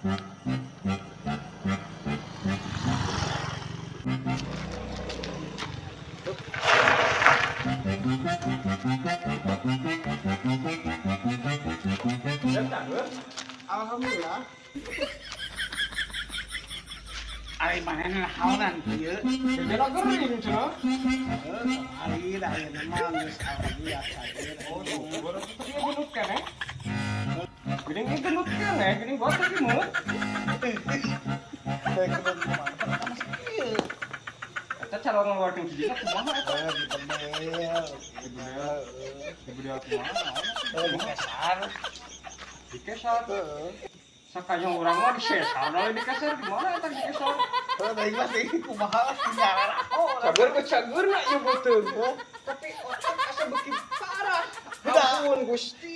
Alhamdulillah. Ari manehna naonan kieu? Jadi gering cenah. Ari da ieu mah geus alhamdulillah saja. Oh, tuh, baru tadi genut kan eh? Gering ini genut kan eh? Gering gua tadi mut. Kayak kedon mana panas kieu. Eta cara ngeluarin hidungnya kumaha eta? Dibedel. Dibedel kumaha? Dikesar. Dikesar. Sakanya orang mah disesar, nah dikesar gimana eta dikesar? Tadi mah sih kumaha tinggalan aku. Cager ke cager lah ya betul. Tapi otak asa beki parah. Ampun Gusti.